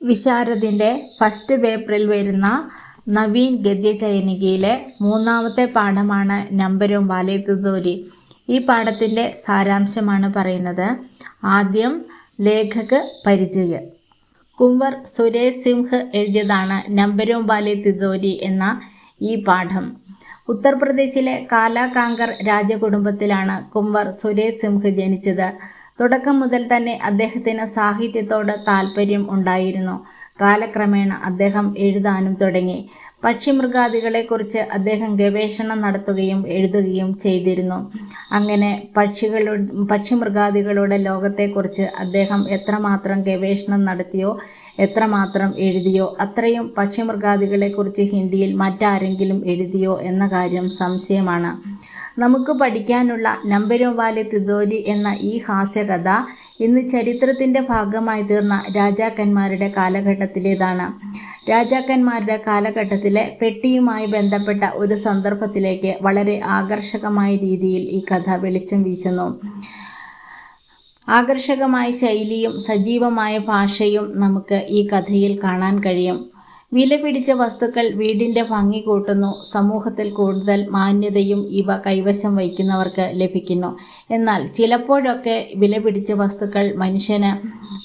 വിശാരദിൻ്റെ first പേപ്പറിൽ വരുന്ന നവീൻ ഗദ്യചയനികയിലെ മൂന്നാമത്തെ പാഠമാണ് നമ്പരും വാലെ തിജോരി. ഈ പാഠത്തിൻ്റെ സാരാംശമാണ് പറയുന്നത്. ആദ്യം ലേഖക പരിചയം. കുംവർ സുരേഷ് സിംഹ് എഴുതിയതാണ് നമ്പരും വാലെ തിജോരി എന്ന ഈ പാഠം. ഉത്തർപ്രദേശിലെ കാലാകാങ്കർ രാജകുടുംബത്തിലാണ് കുംവർ സുരേഷ് സിംഹ് ജനിച്ചത്. തുടക്കം മുതൽ തന്നെ അദ്ദേഹത്തിന് സാഹിത്യത്തോട് താല്പര്യം ഉണ്ടായിരുന്നു. കാലക്രമേണ അദ്ദേഹം എഴുതാനും തുടങ്ങി. പക്ഷിമൃഗാദികളെക്കുറിച്ച് അദ്ദേഹം ഗവേഷണം നടത്തുകയും എഴുതുകയും ചെയ്തിരുന്നു. അങ്ങനെ പക്ഷിമൃഗാദികളുടെ ലോകത്തെക്കുറിച്ച് അദ്ദേഹം എത്രമാത്രം ഗവേഷണം നടത്തിയോ എത്രമാത്രം എഴുതിയോ അത്രയും പക്ഷിമൃഗാദികളെക്കുറിച്ച് ഹിന്ദിയിൽ മറ്റാരെങ്കിലും എഴുതിയോ എന്ന കാര്യം സംശയമാണ്. നമുക്ക് പഠിക്കാനുള്ള നമ്പരും വാലെ തിജോരി എന്ന ഈ ഹാസ്യകഥ ഇന്ന് ചരിത്രത്തിൻ്റെ ഭാഗമായി തീർന്ന രാജാക്കന്മാരുടെ കാലഘട്ടത്തിലേതാണ്. രാജാക്കന്മാരുടെ കാലഘട്ടത്തിലെ പെട്ടിയുമായി ബന്ധപ്പെട്ട ഒരു സന്ദർഭത്തിലേക്ക് വളരെ ആകർഷകമായ രീതിയിൽ ഈ കഥ വെളിച്ചം വീശുന്നു. ആകർഷകമായ ശൈലിയും സജീവമായ ഭാഷയും നമുക്ക് ഈ കഥയിൽ കാണാൻ കഴിയും. വിലപിടിച്ച വസ്തുക്കൾ വീടിൻ്റെ ഭംഗി കൂട്ടുന്നു. സമൂഹത്തിൽ കൂടുതൽ മാന്യതയും ഇവ കൈവശം വയ്ക്കുന്നവർക്ക് ലഭിക്കുന്നു. എന്നാൽ ചിലപ്പോഴൊക്കെ വിലപിടിച്ച വസ്തുക്കൾ മനുഷ്യന്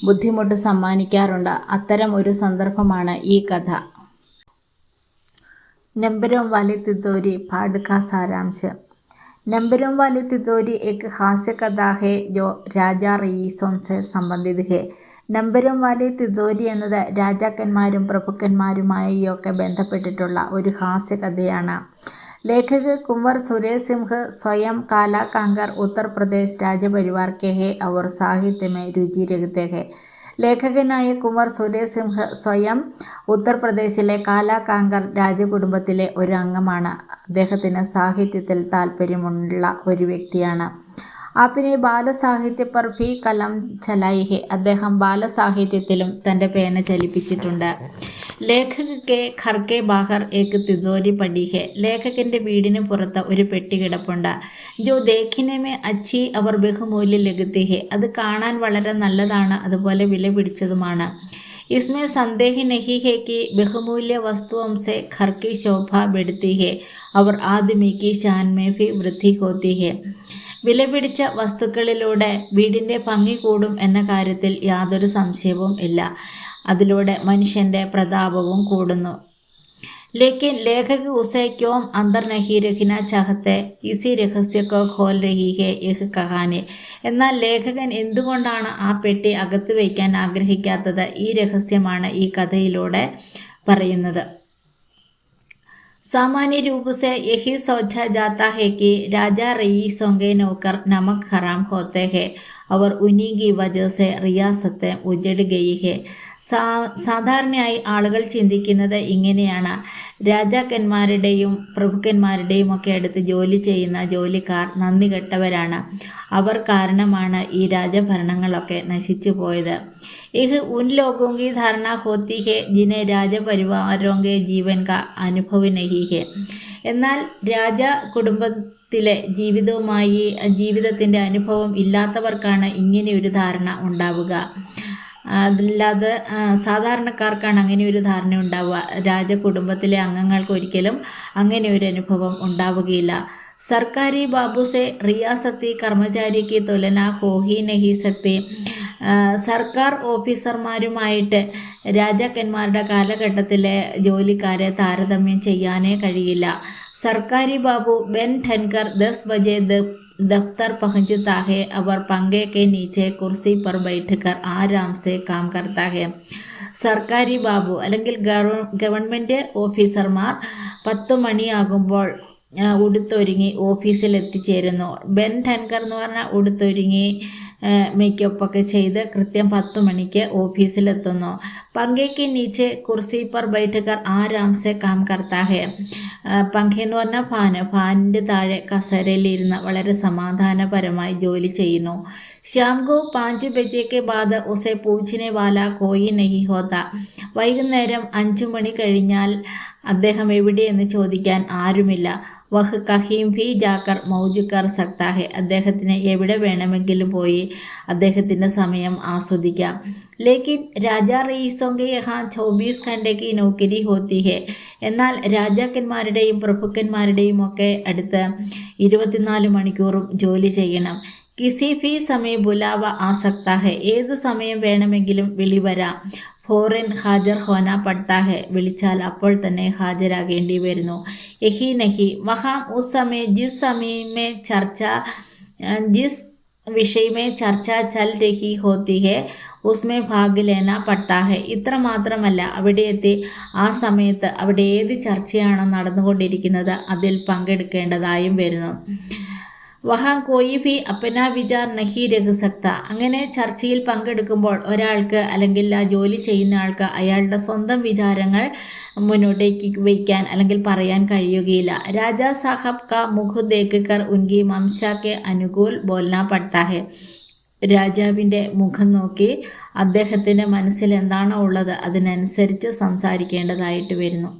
ബുദ്ധിമുട്ട് സമ്മാനിക്കാറുണ്ട്. അത്തരം ഒരു സന്ദർഭമാണ് ഈ കഥ. നമ്പരും വാലെ തിജോരി പാഠ का सारांश. नंबरों वाली तिजोरी एक हास्य कथा है जो राजा रईसों से संबंधित है. നമ്പരും വാലെ തിജോരി എന്നത് രാജാക്കന്മാരും പ്രഭുക്കന്മാരുമായൊക്കെ ബന്ധപ്പെട്ടിട്ടുള്ള ഒരു ഹാസ്യകഥയാണ്. ലേഖക് കുംവർ സുരേഷ് സിംഹ് സ്വയം കാലാകാങ്കർ ഉത്തർപ്രദേശ് രാജപരിവാർ കെ ഹെ അവർ സാഹിത്യമേ രുചി രഖത്തെ ഹെ. ലേഖകനായ കുംവർ സുരേഷ് സിംഹ് സ്വയം ഉത്തർപ്രദേശിലെ കാലാകാങ്കർ രാജകുടുംബത്തിലെ ഒരു അംഗമാണ്. അദ്ദേഹത്തിന് സാഹിത്യത്തിൽ താല്പര്യമുള്ള ഒരു വ്യക്തിയാണ്. ആപ്പിനെ ബാലസാഹിത്യ പർ ഭി കലം ചലായി ഹെ. അദ്ദേഹം ബാലസാഹിത്യത്തിലും തൻ്റെ പേന ചലിപ്പിച്ചിട്ടുണ്ട്. ലേഖക് കെ ഘർ കെ ബാഹർ ഏക് തിജോരി പടി ഹെ. ലേഖകൻ്റെ വീടിന് പുറത്ത് ഒരു പെട്ടി കിടപ്പുണ്ട്. ജോ ദേഖിനെ മേ അച്ചി അവർ ബഹുമൂല്യ ലഗത്തി ഹെ. അത് കാണാൻ വളരെ നല്ലതാണ്, അതുപോലെ വില പിടിച്ചതുമാണ്. इसमें संदेह नहीं है कि बहुमूल्य वस्तुओं से घर की शोभा बढ़ती है और आदमी की शान में भी वृद्धि होती है. വിലപിടിച്ച വസ്തുക്കളിലൂടെ വീടിൻ്റെ ഭംഗി കൂടും എന്ന കാര്യത്തിൽ യാതൊരു സംശയവും ഇല്ല. അതിലൂടെ മനുഷ്യൻ്റെ പ്രതാപവും കൂടുന്നു. लेकिन लेखक उसे क्यों अंदर नहीं रखना चाहते, इसी रहस्य को खोल रही है यह कहानी. എന്നാൽ ലേഖകൻ എന്തുകൊണ്ടാണ് ആ പെട്ടി അകത്ത് വയ്ക്കാൻ ആഗ്രഹിക്കാത്തത്? ഈ രഹസ്യമാണ് ഈ കഥയിലൂടെ പറയുന്നത്. सामान्य रूप से यही सोचा जाता है कि राजा रईसों के नौकर नमक हराम होते हैं और उन्हीं की वजह से रियासतें उजड़ गई है. സാധാരണയായി ആളുകൾ ചിന്തിക്കുന്നത് ഇങ്ങനെയാണ്. രാജാക്കന്മാരുടെയും പ്രഭുക്കന്മാരുടെയും ഒക്കെ അടുത്ത് ജോലി ചെയ്യുന്ന ജോലിക്കാർ നന്ദി കെട്ടവരാണ്. അവർ കാരണമാണ് ഈ രാജഭരണങ്ങളൊക്കെ നശിച്ചു പോയത്. यह उन लोगों की धारणा होती है जिन्हें राजा परिवारों के जीवन का अनुभव नहीं है. എന്നാൽ രാജ കുടുംബത്തിലെ ജീവിതത്തിൻ്റെ അനുഭവം ഇല്ലാത്തവർക്കാണ് ഇങ്ങനെയൊരു ധാരണ ഉണ്ടാവുക. അതല്ലാതെ സാധാരണക്കാർക്കാണ് അങ്ങനെ ഒരു ധാരണ ഉണ്ടാവുക. രാജകുടുംബത്തിലെ അംഗങ്ങൾക്ക് ഒരിക്കലും അങ്ങനെ ഒരു അനുഭവം ഉണ്ടാവുകയില്ല. സർക്കാരി ബാബു സെ റിയാസത്തി കർമ്മചാരിക്ക് തുലന ഹോ ഹി നഹി സക്തി. സർക്കാർ ഓഫീസർമാരുമായിട്ട് രാജാക്കന്മാരുടെ കാലഘട്ടത്തിലെ ജോലിക്കാരെ താരതമ്യം ചെയ്യാനേ കഴിയില്ല. സർക്കാരി ബാബു ബെൻ ഠൻകർ 10 बजे दफ्तर पहुंचता है और पंखे के नीचे कुर्सी पर बैठकर आराम से काम करता है. സർക്കാരി ബാബു അല്ലെങ്കിൽ ഗവൺമെൻറ് ഓഫീസർമാർ 10 മണിയാകുമ്പോൾ ഉടുത്തൊരുങ്ങി ഓഫീസിൽ എത്തിച്ചേരുന്നു. ബെൻ ഠൻകർ എന്ന് പറഞ്ഞാൽ ഉടുത്തൊരുങ്ങി മേക്കപ്പൊക്കെ ചെയ്ത് കൃത്യം 10 മണിക്ക് ഓഫീസിലെത്തുന്നു. പങ്കയ്ക്ക് നീച്ചെ കുർസി പർ ബൈഠകർ ആരാം സെ കാം കർത്താ ഹെ. പങ്ക എന്ന് പറഞ്ഞാൽ ഫാനിൻ്റെ താഴെ കസേരയിലിരുന്ന് വളരെ സമാധാനപരമായി ജോലി ചെയ്യുന്നു. शाम को 5 बजे के बाद उसे पूछने वाला कोई नहीं होता. വൈകുന്നേരം 5 മണി കഴിഞ്ഞാൽ അദ്ദേഹം എവിടെയെന്ന് ചോദിക്കാൻ ആരുമില്ല. വഹ് കഹീം ഭി ജാക്കർ മൗജ് കർ സക്താ ഹെ. അദ്ദേഹത്തിന് എവിടെ വേണമെങ്കിലും പോയി അദ്ദേഹത്തിൻ്റെ സമയം ആസ്വദിക്കാം. ലേക്കിൻ രാജാ റയീസോങ്കെ യഹാ 24 ഘണ്ടെ കി നൗകരി ഹോത്തി ഹെ. എന്നാൽ രാജാക്കന്മാരുടെയും പ്രഭുക്കന്മാരുടെയും ഒക്കെ അടുത്ത് 24 മണിക്കൂറും ജോലി ചെയ്യണം. കിസി ഭി സമയം ബുലാവ ആ സക്താ ഹെ. ഏതു സമയം വേണമെങ്കിലും വിളി വരാം. ഫോറിൻ ഹാജർ ഹോന പഡ്താ ഹെ. വിളിച്ചാൽ അപ്പോൾ തന്നെ ഹാജരാകേണ്ടി വരുന്നു. യഹി നഹി വഹാം ഉസ് സമയം ജിസ് വിഷയ മേ ചർച്ച ചൽ രഹി ഹോത്തി ഹെ ഉസ്മേ ഭാഗ് ലേന പഡ്താ ഹെ. ഇത്ര മാത്രമല്ല, അവിടെ എത്തി ആ സമയത്ത് അവിടെ ഏത് ചർച്ചയാണോ നടന്നുകൊണ്ടിരിക്കുന്നത് അതിൽ പങ്കെടുക്കേണ്ടതായും വരുന്നു. വഹാം കോയി ഭി അപ്പനാ വിചാർ നഹി രഖ് സക്ത. അങ്ങനെ ചർച്ചയിൽ പങ്കെടുക്കുമ്പോൾ ഒരാൾക്ക് അല്ലെങ്കിൽ ആ ജോലി ചെയ്യുന്ന ആൾക്ക് അയാളുടെ സ്വന്തം വിചാരങ്ങൾ മുന്നോട്ടേക്ക് വയ്ക്കാൻ അല്ലെങ്കിൽ പറയാൻ കഴിയുകയില്ല. രാജാ സാഹബ് കാ മുഖ് ദേഖ് കർ ഉൻകി മംശ കെ അനുകൂൽ ബോൽന പഡ്താ ഹെ. രാജാവിൻ്റെ മുഖം നോക്കി അദ്ദേഹത്തിൻ്റെ മനസ്സിൽ എന്താണോ ഉള്ളത് അതിനനുസരിച്ച് സംസാരിക്കേണ്ടതായിട്ട് വരുന്നു.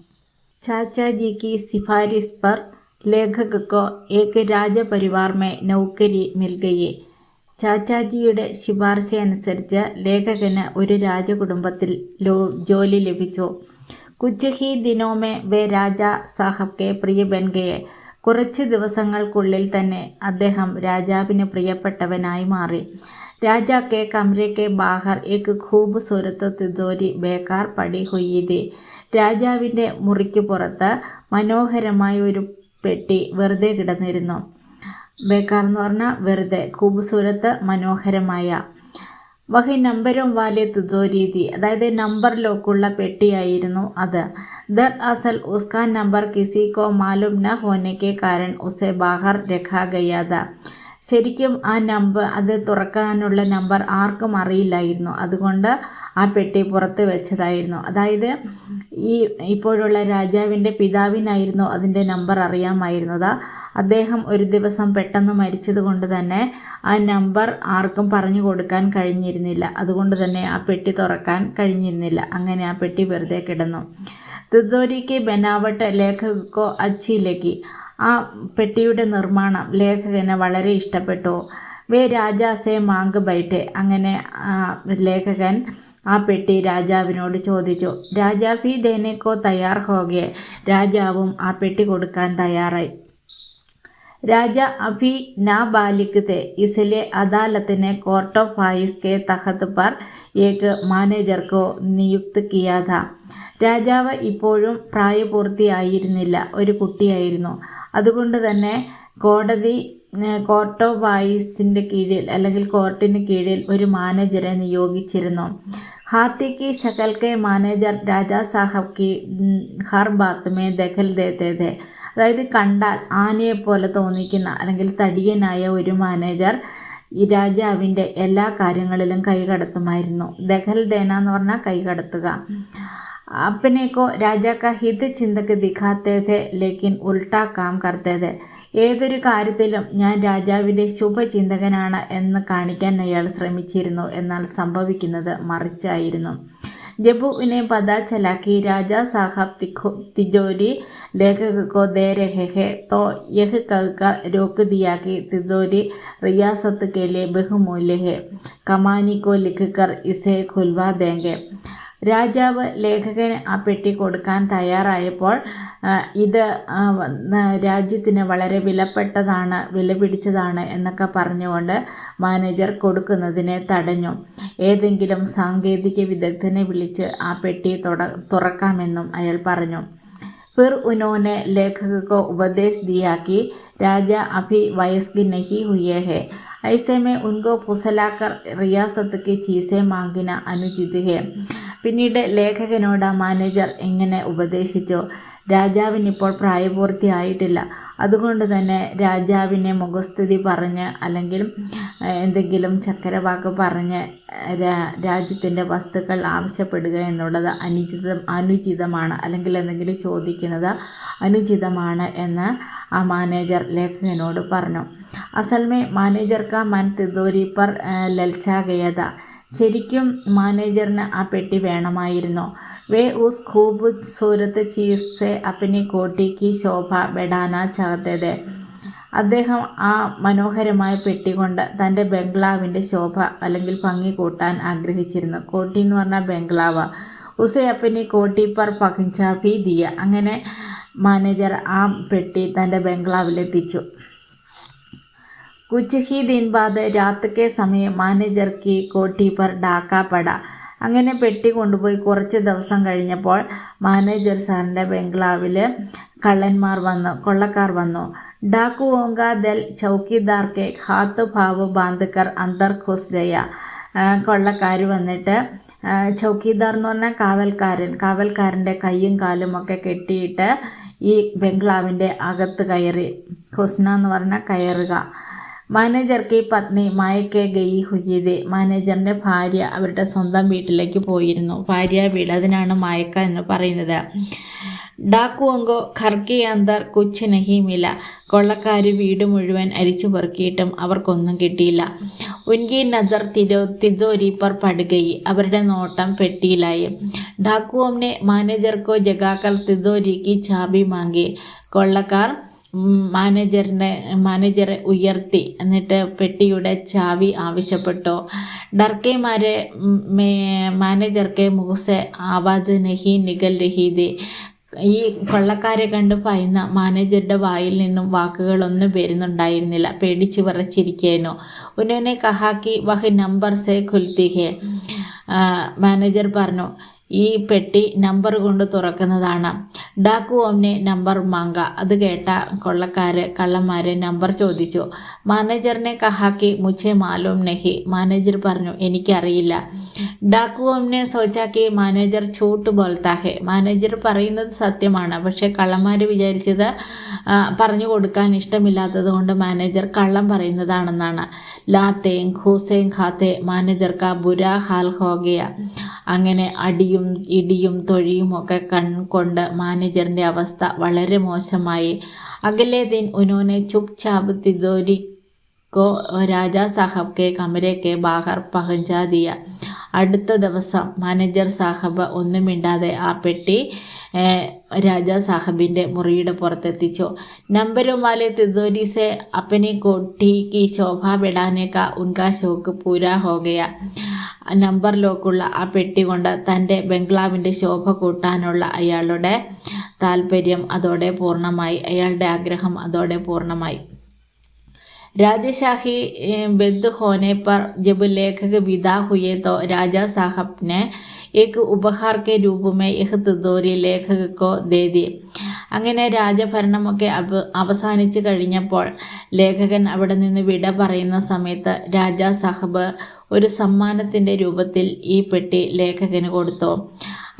ചാച്ചാജി കി സിഫാരിസ് പർ ലേഖക് കോ ഏക് രാജപരിവാർ മേ നൗകരി മിൽ ഗയി. ചാച്ചാജിയുടെ ശുപാർശയനുസരിച്ച് ലേഖകന് ഒരു രാജകുടുംബത്തിൽ ജോലി ലഭിച്ചു. കുച്ച് ഹി ദിനോ മേ വേ രാജാ സാഹബ് കെ പ്രിയ ബൻ ഗയെ. കുറച്ച് ദിവസങ്ങൾക്കുള്ളിൽ തന്നെ അദ്ദേഹം രാജാവിന് പ്രിയപ്പെട്ടവനായി മാറി. രാജാ കെ കമരെ കെ ബാഹർ ഏക് ഖൂബ്സൂരത്ത് തിജോരി ബേക്കാർ പടി ഹുയി ഥി. രാജാവിൻ്റെ മുറിക്ക് പുറത്ത് മനോഹരമായ ഒരു പെട്ടി വെറുതെ കിടന്നിരുന്നു. ബേക്കാർ എന്ന് പറഞ്ഞാൽ വെറുതെ, ഖൂബ്സൂരത്ത് മനോഹരമായ. വഹി നമ്പരും വാലെ തിജോരി ഥി. അതായത് നമ്പർ ലോക്കുള്ള പെട്ടിയായിരുന്നു അത്. ദർ അസൽ ഉസ്കാ നമ്പർ കിസി കോ മാലൂം ന ഹോനെ കെ കാരൺ ഉസെ ബാഹർ രഖാ ഗയാ ഥാ. ശരിക്കും ആ നമ്പർ, അത് തുറക്കാനുള്ള നമ്പർ ആർക്കും അറിയില്ലായിരുന്നു. അതുകൊണ്ട് ആ പെട്ടി പുറത്ത് വെച്ചതായിരുന്നു. അതായത് ഇപ്പോഴുള്ള രാജാവിൻ്റെ പിതാവിനായിരുന്നു അതിൻ്റെ നമ്പർ അറിയാമായിരുന്നത്. അദ്ദേഹം ഒരു ദിവസം പെട്ടെന്ന് മരിച്ചത് കൊണ്ട് തന്നെ ആ നമ്പർ ആർക്കും പറഞ്ഞു കൊടുക്കാൻ കഴിഞ്ഞിരുന്നില്ല. അതുകൊണ്ട് തന്നെ ആ പെട്ടി തുറക്കാൻ കഴിഞ്ഞിരുന്നില്ല. അങ്ങനെ ആ പെട്ടി വെറുതെ കിടന്നു. തിജോരിക്ക് ബനാവട്ട് ലേഖകോ അച്ചി ലഗി. ആ പെട്ടിയുടെ നിർമ്മാണം ലേഖകന് വളരെ ഇഷ്ടപ്പെട്ടു. വേ രാജാസെ മാങ്ക് ബൈഠെ. അങ്ങനെ ലേഖകൻ ആ പെട്ടി രാജാവിനോട് ചോദിച്ചു. രാജാ ഭി ദേനെ കോ തയ്യാർ ഹോഗെ. രാജാവും ആ പെട്ടി കൊടുക്കാൻ തയ്യാറായി. രാജ അഭി നാബാലിക് थे, इसलिए अदालत ने कोर्ट ऑफ फाइस के तहत पर एक മാനേജർ को നിയുക്ത് किया था. രാജാവ് ഇപ്പോഴും പ്രായപൂർത്തിയായിരുന്നില്ല, ഒരു കുട്ടിയായിരുന്നു. അതുകൊണ്ട് തന്നെ കോർട്ട് ഓഫ് വായിസിൻ്റെ കീഴിൽ അല്ലെങ്കിൽ കോർട്ടിന് കീഴിൽ ഒരു മാനേജരെ നിയോഗിച്ചിരുന്നു. ഹാത്തി കി ശകൽ കെ മാനേജർ രാജാ സാഹബ് കി ഹർ ബാത്ത് മേ ദഖൽ ദേത്തെ थे. അതായത് കണ്ടാൽ ആനയെപ്പോലെ തോന്നിക്കുന്ന അല്ലെങ്കിൽ തടിയനായ ഒരു മാനേജർ ഈ രാജാവിൻ്റെ എല്ലാ കാര്യങ്ങളിലും കൈകടത്തുമായിരുന്നു. ദഖൽ ദേന എന്ന് പറഞ്ഞാൽ കൈകടത്തുക. അപ്പനേക്കോ രാജാ കാ ഹിത് ചിന്തക്ക് ദിഖാത്തേ थे, ലേക്കിൻ ഉൾട്ടാ കാം കർത്തേ थे. ഏതൊരു കാര്യത്തിലും ഞാൻ രാജാവിൻ്റെ ശുഭചിന്തകനാണ് എന്ന് കാണിക്കാൻ അയാൾ ശ്രമിച്ചിരുന്നു. എന്നാൽ സംഭവിക്കുന്നത് മറിച്ചായിരുന്നു. ജബ് ഉനെ പതാ ചലാ കി രാജാ സാഹബ് തിജോരി लेखक को दे रहे हैं तो यह कहकर रोक दिया कि तिजोरी रियासत के लिए बहुमूल्य है, कमानी को लिखकर इसे खुलवा देंगे. രാജാവ് ലേഖകന് ആ പെട്ടി കൊടുക്കാൻ തയ്യാറായപ്പോൾ ഇത് രാജ്യത്തിന് വളരെ വിലപ്പെട്ടതാണ്, വിലപിടിച്ചതാണ് എന്നൊക്കെ പറഞ്ഞുകൊണ്ട് മാനേജർ കൊടുക്കുന്നതിനെ തടഞ്ഞു. ഏതെങ്കിലും സാങ്കേതിക വിദഗ്ധനെ വിളിച്ച് ആ പെട്ടി തുറക്കാമെന്നും അയാൾ പറഞ്ഞു. फिर उन्होंने लेखक को उपदेश दिया कि राजा अभी वयस्क नहीं हुए हैं, ऐसे में उनको फुसलाकर रियासत की चीज़ें मांगना अनुचित है. പിന്നീട് ലേഖകനോട് മാനേജർ ഇങ്ങനെ ഉപദേശിച്ചു. രാജാവിനിപ്പോൾ പ്രായപൂർത്തിയായിട്ടില്ല, അതുകൊണ്ട് തന്നെ രാജാവിനെ മുഖസ്തുതി പറഞ്ഞ് അല്ലെങ്കിൽ എന്തെങ്കിലും ചക്കരവാക്ക് പറഞ്ഞ് രാജ്യത്തിൻ്റെ വസ്തുക്കൾ ആവശ്യപ്പെടുക എന്നുള്ളത് അനുചിതമാണ്, അല്ലെങ്കിൽ എന്തെങ്കിലും ചോദിക്കുന്നത് അനുചിതമാണ് എന്ന് ആ മാനേജർ ലേഖകനോട് പറഞ്ഞു. അസൽമേ മാനേജർ കാ മൻ തിജോരി പർ ലൽച്ചാ ഗയാ. ശരിക്കും മാനേജറിന് ആ പെട്ടി വേണമായിരുന്നു. वे उस खूबसूरत चीज़ से अपनी कोठी की शोभ बढ़ाना चाहते थे. അദ്ദേഹം ആ മനോഹരമായ പെട്ടി കൊണ്ട് തൻ്റെ ബംഗ്ലാവിൻ്റെ ശോഭ അല്ലെങ്കിൽ ഭംഗി കൂട്ടാൻ ആഗ്രഹിച്ചിരുന്നു. കോട്ടി എന്ന് പറഞ്ഞാൽ ബംഗ്ലാവ്. ഉസെ അപ്പനി കോട്ടി പർ പഹഞ്ച ഭി ദിയ. അങ്ങനെ മാനേജർ ആ പെട്ടി തൻ്റെ ബംഗ്ലാവിലെത്തിച്ചു. കുച്ച് ഹി ദിൻ ബാദ് രാത് കെ സമയം മാനേജർ കി കോട്ടി പർ ഡാക്ക പട. അങ്ങനെ പെട്ടി കൊണ്ടുപോയി കുറച്ച് ദിവസം കഴിഞ്ഞപ്പോൾ മാനേജർ സാറിൻ്റെ ബംഗ്ലാവിൽ കൊള്ളക്കാർ വന്നു. डाकुओं का दल चौकीदार के हाथ भाव बांधकर अंदर घुस गया. കൊള്ളക്കാർ വന്നിട്ട് ചൗക്കീദാർ എന്ന് പറഞ്ഞാൽ കാവൽക്കാരൻ്റെ കയ്യും കാലും ഒക്കെ കെട്ടിയിട്ട് ഈ ബംഗ്ലാവിൻ്റെ അകത്ത് കയറി. ഖുസ്ന എന്ന് പറഞ്ഞാൽ കയറുക. മാനേജർക്ക് പത്നി മായക്കെ ഗയി ഹുയിദെ. മാനേജറിൻ്റെ ഭാര്യ അവരുടെ സ്വന്തം വീട്ടിലേക്ക് പോയിരുന്നു. ഭാര്യ വീട്, അതിനാണ് മായക്ക എന്ന് പറയുന്നത്. ഡാക്കുവങ്കോ ഘർക്കെ അന്തർ കുച്ച് നഹി മില. കൊള്ളക്കാർ വീട് മുഴുവൻ അരിച്ചു പെറുക്കിയിട്ടും അവർക്കൊന്നും കിട്ടിയില്ല. ഉൻകി നസർ തിജോരി പർ പടുകയി. അവരുടെ നോട്ടം പെട്ടിയിലായി. ഡാക്കുവോനെ മാനേജർക്കോ ജഗാക്കർ തിജോരിക്ക് ചാബി മാങ്ങി. കൊള്ളക്കാർ മാനേജറെ ഉയർത്തി എന്നിട്ട് പെട്ടിയുടെ ചാവി ആവശ്യപ്പെട്ടു. ഡർക്കെ മാനേജർക്കെ മുഖസെ ആവാസ് നഹി നികൽ രഹി ഥി. ഈ കൊള്ളക്കാരെ കണ്ട് ഭയന്ന മാനേജറുടെ വായിൽ നിന്നും വാക്കുകളൊന്നും വരുന്നുണ്ടായിരുന്നില്ല. പേടിച്ച് വിറച്ചിരിക്കുന്നു. ഉന്നോനെ കഹാക്കി വഹ് നമ്പർ സെ ഖുൽത്തി ഹെ. മാനേജർ പറഞ്ഞു, ഈ പെട്ടി നമ്പർ കൊണ്ട് തുറക്കുന്നതാണ്. ഡാക്കുവോനെ നമ്പർ മാങ്ക. അത് കേട്ട കള്ളന്മാരെ നമ്പർ ചോദിച്ചു. മാനേജറിനെ കഹാക്കി മുझे മാലൂം നഹി. മാനേജർ പറഞ്ഞു, എനിക്കറിയില്ല. ഡാക്കുവോനെ സോച്ചാക്കി മാനേജർ ഛൂട്ട് ബോൽത്താ ഹെ. മാനേജർ പറയുന്നത് സത്യമാണ്, പക്ഷെ കള്ളന്മാർ വിചാരിച്ചത് പറഞ്ഞു കൊടുക്കാൻ ഇഷ്ടമില്ലാത്തത് കൊണ്ട് മാനേജർ കള്ളം പറയുന്നതാണെന്നാണ്. ലാത്തേം ഖൂസേം ഖാത്തെ മാനേജർ കാ ബുരാ ഹാൽ ഹോ ഗയ. അങ്ങനെ അടിയും ഇടിയും തൊഴിയും ഒക്കെ കൊണ്ട് മാനേജറിൻ്റെ അവസ്ഥ വളരെ മോശമായി. അഗലെ ദിൻ ഉനോനെ ചുപ് ചാപ് തിജോരി കോ രാജാ സാഹബ് കെ കമരെ കെ ബാഹർ പഹഞ്ചാ ദിയ. അടുത്ത ദിവസം മാനേജർ സാഹബ് ഒന്നും മിണ്ടാതെ ആ പെട്ടി രാജാ സാഹബിൻ്റെ മുറിയുടെ പുറത്തെത്തിച്ചു. നമ്പരും വാലെ തിജോരി സെ അപ്പനി കോട്ടി കി ശോഭ ബെഡാനെ കാ ഉൻകാ ഷോക്ക് പൂരാ ഹോ ഗയ. നമ്പർ ലോക്കുള്ള ആ പെട്ടി കൊണ്ട് തൻ്റെ ബംഗ്ലാവിൻ്റെ ശോഭ കൂട്ടാനുള്ള അയാളുടെ താല്പര്യം അതോടെ പൂർണ്ണമായി. അയാളുടെ ആഗ്രഹം അതോടെ പൂർണ്ണമായി. राजशाही बेद होने पर जब लेखक विदा हुए तो राजा साहब ने एक उपहार के रूप में यह तिजोरी लेखक को दे दी. അങ്ങനെ രാജഭരണമൊക്കെ അവസാനിച്ച് കഴിഞ്ഞപ്പോൾ ലേഖകൻ അവിടെ നിന്ന് വിട പറയുന്ന സമയത്ത് രാജാ സാഹബ് ഒരു സമ്മാനത്തിൻ്റെ രൂപത്തിൽ ഈ പെട്ടി ലേഖകന് കൊടുത്തു.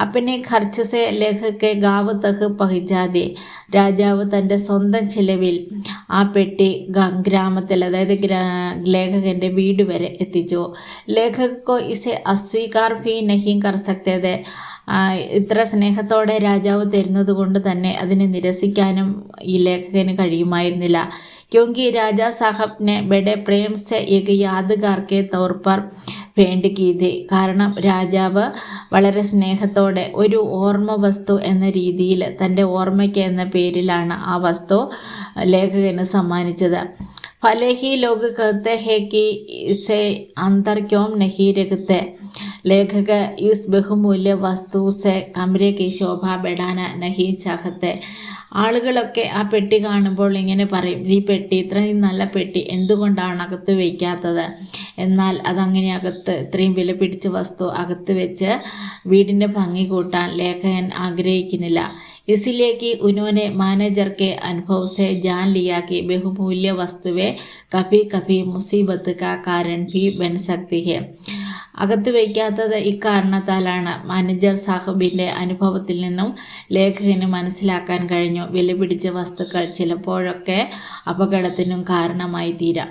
അപ്പനെ ഖർച്ച് സെ ലേഖകെ ഗാവ് തഹ് പഹിജാതെ. രാജാവ് തൻ്റെ സ്വന്തം ചിലവിൽ ആ പെട്ടി ഗ്രാമത്തിൽ, അതായത് ലേഖകൻ്റെ വീട് വരെ എത്തിച്ചു. ലേഖകോ ഇസെ അസ്വീകാർ ഭി നഹി കർ സക്തേ. ഇത്ര സ്നേഹത്തോടെ രാജാവ് തരുന്നത് കൊണ്ട് തന്നെ അതിനെ നിരസിക്കാനും ഈ ലേഖകന് കഴിയുമായിരുന്നില്ല. क्योंकि राजा साहब ने बड़े प्रेम से एक यादगार के तौर पर भेंट की थी. കാരണം രാജാവ് വളരെ സ്നേഹത്തോടെ ഒരു ഓർമ്മ വസ്തു എന്ന രീതിയിൽ തൻ്റെ ഓർമ്മയ്ക്ക് എന്ന പേരിലാണ് ആ വസ്തു ലേഖകന് സമ്മാനിച്ചത്. भले ही लोग कहते हैं कि इसे अंदर क्यों नहीं रखते. लेखक इस बहुमूल्य वस्तु से कमरे की शोभा बढ़ाना नहीं चाहते. ആളുകളൊക്കെ ആ പെട്ടി കാണുമ്പോൾ ഇങ്ങനെ പറയും, ഈ പെട്ടി, ഇത്രയും നല്ല പെട്ടി എന്തുകൊണ്ടാണ് അകത്ത് വയ്ക്കാത്തത്? എന്നാൽ അതങ്ങനെ ഇത്രയും വില പിടിച്ച വസ്തു അകത്ത് വെച്ച് വീടിൻ്റെ ഭംഗി കൂട്ടാൻ ലേഖകൻ ആഗ്രഹിക്കുന്നില്ല. इसलिए कि उन्होंने मैनेजर के अनुभव से जान लिया कि बहुमूल्य वस्तुएं कभी कभी मुसीबत का कारण भी बन सकती है. അകത്ത് വയ്ക്കാത്തത് ഇക്കാരണത്താലാണ്. മാനേജർ സാഹബിൻ്റെ അനുഭവത്തിൽ നിന്നും ലേഖകന് മനസ്സിലാക്കാൻ കഴിഞ്ഞു, വില പിടിച്ച വസ്തുക്കൾ ചിലപ്പോഴൊക്കെ അപകടത്തിനും കാരണമായി തീരാം.